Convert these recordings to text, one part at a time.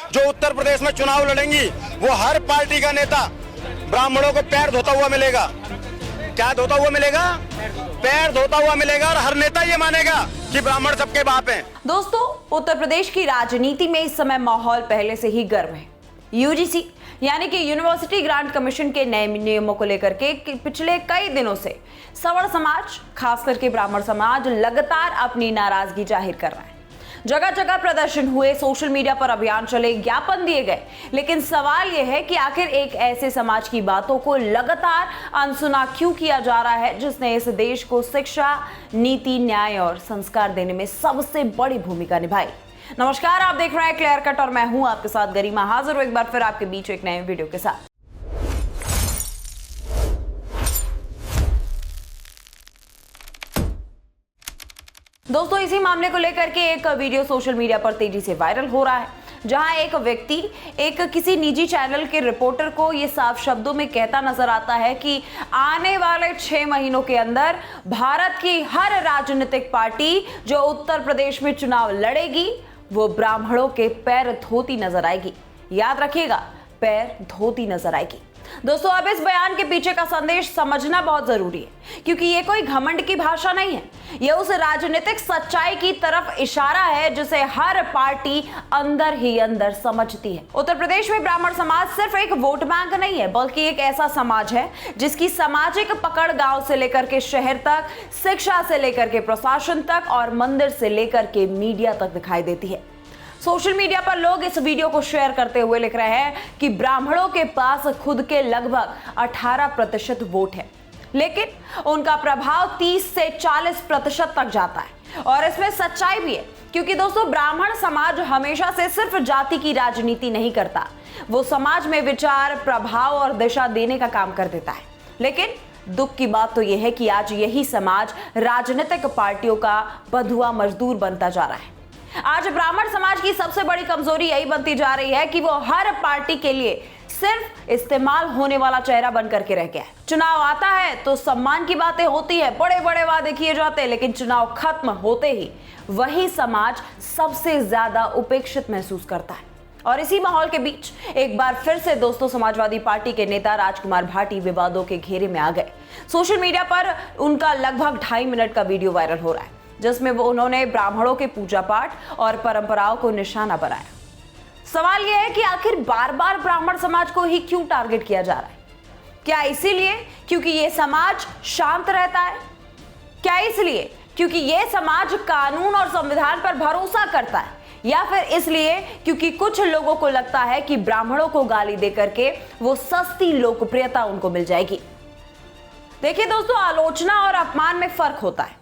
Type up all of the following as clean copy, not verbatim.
जो उत्तर प्रदेश में चुनाव लड़ेंगी वो हर पार्टी का नेता ब्राह्मणों को पैर धोता हुआ मिलेगा। क्या धोता हुआ मिलेगा? पैर धोता हुआ मिलेगा। और हर नेता ये मानेगा कि ब्राह्मण सबके बाप हैं। दोस्तों, उत्तर प्रदेश की राजनीति में इस समय माहौल पहले से ही गर्म है। यूजीसी यानी कि यूनिवर्सिटी ग्रांट कमीशन के नए नियमों को लेकर के पिछले कई दिनों से सवर्ण समाज, खास करके ब्राह्मण समाज लगातार अपनी नाराजगी जाहिर कर रहा है। जगह जगह प्रदर्शन हुए, सोशल मीडिया पर अभियान चले, ज्ञापन दिए गए, लेकिन सवाल यह है कि आखिर एक ऐसे समाज की बातों को लगातार अनसुना क्यों किया जा रहा है जिसने इस देश को शिक्षा, नीति, न्याय और संस्कार देने में सबसे बड़ी भूमिका निभाई। नमस्कार, आप देख रहे हैं क्लियर कट और मैं हूं आपके साथ गरिमा, हाजिर हूं एक बार फिर आपके बीच एक नए वीडियो के साथ। दोस्तों, इसी मामले को लेकर के एक वीडियो सोशल मीडिया पर तेजी से वायरल हो रहा है, जहां एक व्यक्ति किसी निजी चैनल के रिपोर्टर को ये साफ शब्दों में कहता नजर आता है कि आने वाले 6 महीनों के अंदर भारत की हर राजनीतिक पार्टी जो उत्तर प्रदेश में चुनाव लड़ेगी वो ब्राह्मणों के पैर धोती नजर आएगी। याद रखिएगा, पैर धोती नजर आएगी। दोस्तों, अब इस बयान के पीछे का संदेश समझना बहुत जरूरी है, क्योंकि ये कोई घमंड की भाषा नहीं है। ये उस राजनीतिक सच्चाई की तरफ इशारा है जिसे हर पार्टी अंदर ही अंदर समझती है। उत्तर प्रदेश में ब्राह्मण समाज सिर्फ एक वोट बैंक नहीं है, बल्कि एक ऐसा समाज है जिसकी सामाजिक पकड़ गांव से लेकर के शहर तक, शिक्षा से लेकर के प्रशासन तक और मंदिर से लेकर के मीडिया तक दिखाई देती है। सोशल मीडिया पर लोग इस वीडियो को शेयर करते हुए लिख रहे हैं कि ब्राह्मणों के पास खुद के लगभग 18% वोट है, लेकिन उनका प्रभाव 30 से 40% तक जाता है। और इसमें सच्चाई भी है, क्योंकि दोस्तों, ब्राह्मण समाज हमेशा से सिर्फ जाति की राजनीति नहीं करता, वो समाज में विचार, प्रभाव और दिशा देने का काम कर देता है। लेकिन दुख की बात तो यह है कि आज यही समाज राजनीतिक पार्टियों का बंधुआ मजदूर बनता जा रहा है। आज ब्राह्मण समाज की सबसे बड़ी कमजोरी यही बनती जा रही है कि वो हर पार्टी के लिए सिर्फ इस्तेमाल होने वाला चेहरा बनकर के रह गया है। चुनाव आता है तो सम्मान की बातें होती है, बड़े बड़े वादे किए जाते हैं, लेकिन चुनाव खत्म होते ही वही समाज सबसे ज्यादा उपेक्षित महसूस करता है। और इसी माहौल के बीच एक बार फिर से दोस्तों, समाजवादी पार्टी के नेता राजकुमार भाटी विवादों के घेरे में आ गए। सोशल मीडिया पर उनका लगभग 2.5 मिनट का वीडियो वायरल हो रहा है, जिसमें उन्होंने ब्राह्मणों के पूजा पाठ और परंपराओं को निशाना बनाया। सवाल यह है कि आखिर बार बार ब्राह्मण समाज को ही क्यों टारगेट किया जा रहा है? क्या इसीलिए क्योंकि यह समाज शांत रहता है? क्या इसलिए क्योंकि यह समाज कानून और संविधान पर भरोसा करता है? या फिर इसलिए क्योंकि कुछ लोगों को लगता है कि ब्राह्मणों को गाली देकर के वो सस्ती लोकप्रियता उनको मिल जाएगी? देखिए दोस्तों, आलोचना और अपमान में फर्क होता है।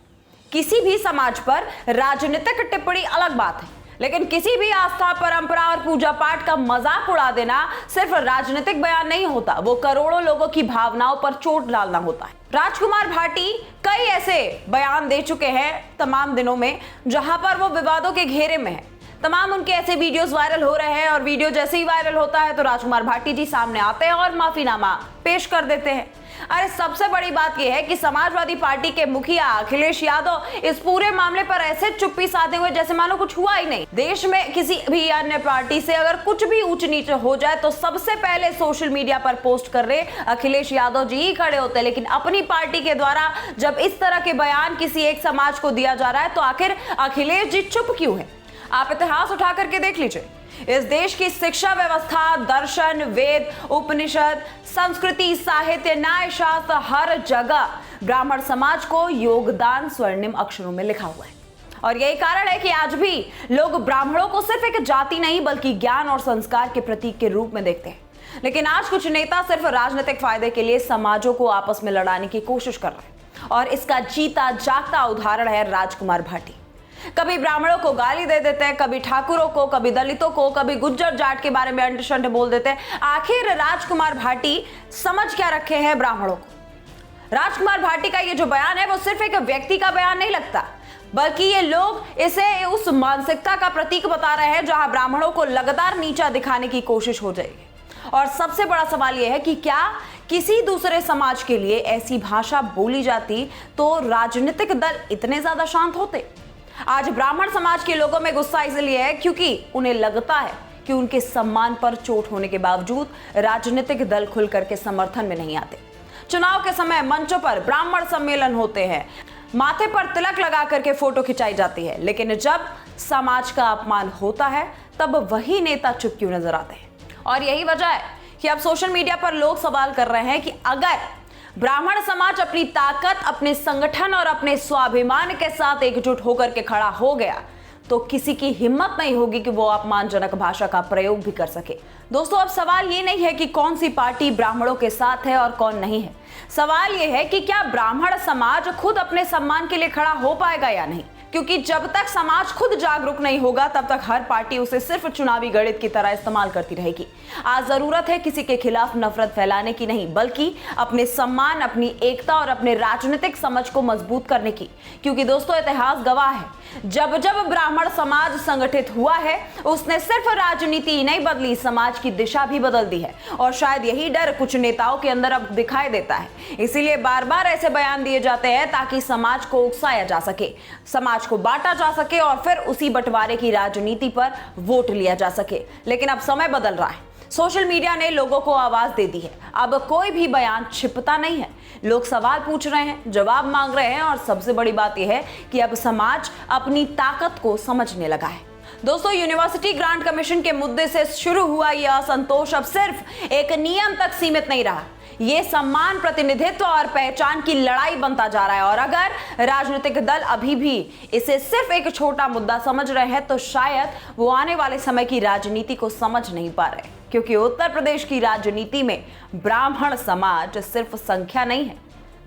किसी भी समाज पर राजनीतिक टिप्पणी अलग बात है, लेकिन किसी भी आस्था, परंपरा और पूजा पाठ का मजाक उड़ा देना सिर्फ राजनीतिक बयान नहीं होता, वो करोड़ों लोगों की भावनाओं पर चोट डालना होता है। राजकुमार भाटी कई ऐसे बयान दे चुके हैं तमाम दिनों में, जहां पर वो विवादों के घेरे में है। तमाम उनके ऐसे वीडियोस वायरल हो रहे हैं और वीडियो जैसे ही वायरल होता है तो राजकुमार भाटी जी सामने आते हैं और माफीनामा पेश कर देते हैं। अरे, सबसे बड़ी बात यह है कि समाजवादी पार्टी के मुखिया अखिलेश यादव इस पूरे मामले पर ऐसे चुप्पी साधे हुए जैसे मानो कुछ हुआ ही नहीं। देश में किसी भी अन्य पार्टी से अगर कुछ भी ऊंच नीच हो जाए तो सबसे पहले सोशल मीडिया पर पोस्ट कर रहे अखिलेश यादव जी ही खड़े होते हैं, लेकिन अपनी पार्टी के द्वारा जब इस तरह के बयान किसी एक समाज को दिया जा रहा है तो आखिर अखिलेश जी चुप क्यों है? आप इतिहास उठा करके देख लीजिए। इस देश की शिक्षा व्यवस्था, दर्शन, वेद, उपनिषद, संस्कृति, साहित्य, न्याय शास्त्र, हर जगह ब्राह्मण समाज को योगदान स्वर्णिम अक्षरों में लिखा हुआ है। और यही कारण है कि आज भी लोग ब्राह्मणों को सिर्फ एक जाति नहीं बल्कि ज्ञान और संस्कार के प्रतीक के रूप में देखते हैं। लेकिन आज कुछ नेता सिर्फ राजनीतिक फायदे के लिए समाजों को आपस में लड़ाने की कोशिश कर रहे हैं, और इसका जीता जागता उदाहरण है राजकुमार भाटी। कभी ब्राह्मणों को गाली दे देते हैं, कभी ठाकुरों को, कभी दलितों को, कभी गुज्जर जाट के बारे में अंट-शंट बोल देते हैं। आखिर राजकुमार भाटी समझ क्या रखे हैं ब्राह्मणों को? राजकुमार भाटी का ये जो बयान है वो सिर्फ एक व्यक्ति का बयान नहीं लगता, बल्कि ये लोग इसे उस मानसिकता का प्रतीक बता रहे हैं जहां ब्राह्मणों को लगातार नीचा दिखाने की कोशिश हो जाएगी। और सबसे बड़ा सवाल यह है कि क्या किसी दूसरे समाज के लिए ऐसी भाषा बोली जाती तो राजनीतिक दल इतने ज्यादा शांत होते? आज ब्राह्मण समाज के लोगों में गुस्सा इसलिए है क्योंकि उन्हें लगता है कि उनके सम्मान पर चोट होने के बावजूद राजनीतिक दल खुल करके समर्थन में नहीं आते। चुनाव के समय मंचों पर ब्राह्मण सम्मेलन होते हैं, माथे पर तिलक लगा करके फोटो खिंचाई जाती है, लेकिन जब समाज का अपमान होता है तब वही नेता चुप क्यों नजर आते हैं। और यही वजह है कि अब सोशल मीडिया पर लोग सवाल कर रहे हैं कि अगर ब्राह्मण समाज अपनी ताकत, अपने संगठन और अपने स्वाभिमान के साथ एकजुट होकर के खड़ा हो गया तो किसी की हिम्मत नहीं होगी कि वो अपमानजनक भाषा का प्रयोग भी कर सके। दोस्तों, अब सवाल ये नहीं है कि कौन सी पार्टी ब्राह्मणों के साथ है और कौन नहीं है। सवाल ये है कि क्या ब्राह्मण समाज खुद अपने सम्मान के लिए खड़ा हो पाएगा या नहीं, क्योंकि जब तक समाज खुद जागरूक नहीं होगा तब तक हर पार्टी उसे सिर्फ चुनावी गणित की तरह इस्तेमाल करती रहेगी। आज जरूरत है किसी के खिलाफ नफरत फैलाने की नहीं, बल्कि अपने सम्मान, अपनी एकता और अपने राजनीतिक समझ को मजबूत करने की। क्योंकि दोस्तों, इतिहास गवाह है, जब जब ब्राह्मण समाज संगठित हुआ है उसने सिर्फ राजनीति नहीं बदली, समाज की दिशा भी बदल दी है। और शायद यही डर कुछ नेताओं के अंदर अब दिखाई देता है, इसीलिए बार बार ऐसे बयान दिए जाते हैं ताकि समाज को उकसाया जा सके, समाज को बांटा जा सके और फिर उसी बंटवारे की राजनीति पर वोट लिया जा सके। लेकिन अब समय बदल रहा है, सोशल मीडिया ने लोगों को आवाज दे दी है। अब कोई भी बयान छिपता नहीं है, लोग सवाल पूछ रहे हैं, जवाब मांग रहे हैं और सबसे बड़ी बात यह है कि अब समाज अपनी ताकत को समझने लगा है। दोस्तों, यूनिवर्सिटी ग्रांट कमीशन के मुद्दे से शुरू हुआ यह असंतोष अब सिर्फ एक नियम तक सीमित नहीं रहा, ये सम्मान, प्रतिनिधित्व और पहचान की लड़ाई बनता जा रहा है। और अगर राजनीतिक दल अभी भी इसे सिर्फ एक छोटा मुद्दा समझ रहे हैं तो शायद वो आने वाले समय की राजनीति को समझ नहीं पा रहे, क्योंकि उत्तर प्रदेश की राजनीति में ब्राह्मण समाज सिर्फ संख्या नहीं है,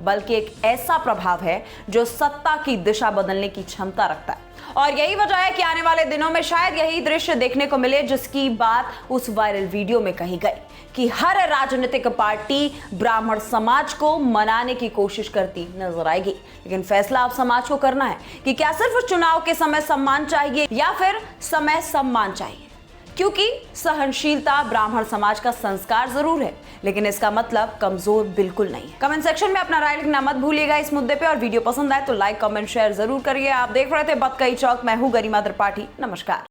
बल्कि एक ऐसा प्रभाव है जो सत्ता की दिशा बदलने की क्षमता रखता है। और यही वजह है कि आने वाले दिनों में शायद यही दृश्य देखने को मिले जिसकी बात उस वायरल वीडियो में कही गई कि हर राजनीतिक पार्टी ब्राह्मण समाज को मनाने की कोशिश करती नजर आएगी। लेकिन फैसला अब समाज को करना है कि क्या सिर्फ चुनाव के समय सम्मान चाहिए या फिर समय सम्मान चाहिए, क्योंकि सहनशीलता ब्राह्मण समाज का संस्कार जरूर है, लेकिन इसका मतलब कमजोर बिल्कुल नहीं है। कमेंट सेक्शन में अपना राय लिखना मत भूलिएगा इस मुद्दे पे, और वीडियो पसंद आए तो लाइक, कमेंट, शेयर जरूर करिए। आप देख रहे थे बतकई चौक, मैं हूं गरिमा त्रिपाठी। नमस्कार।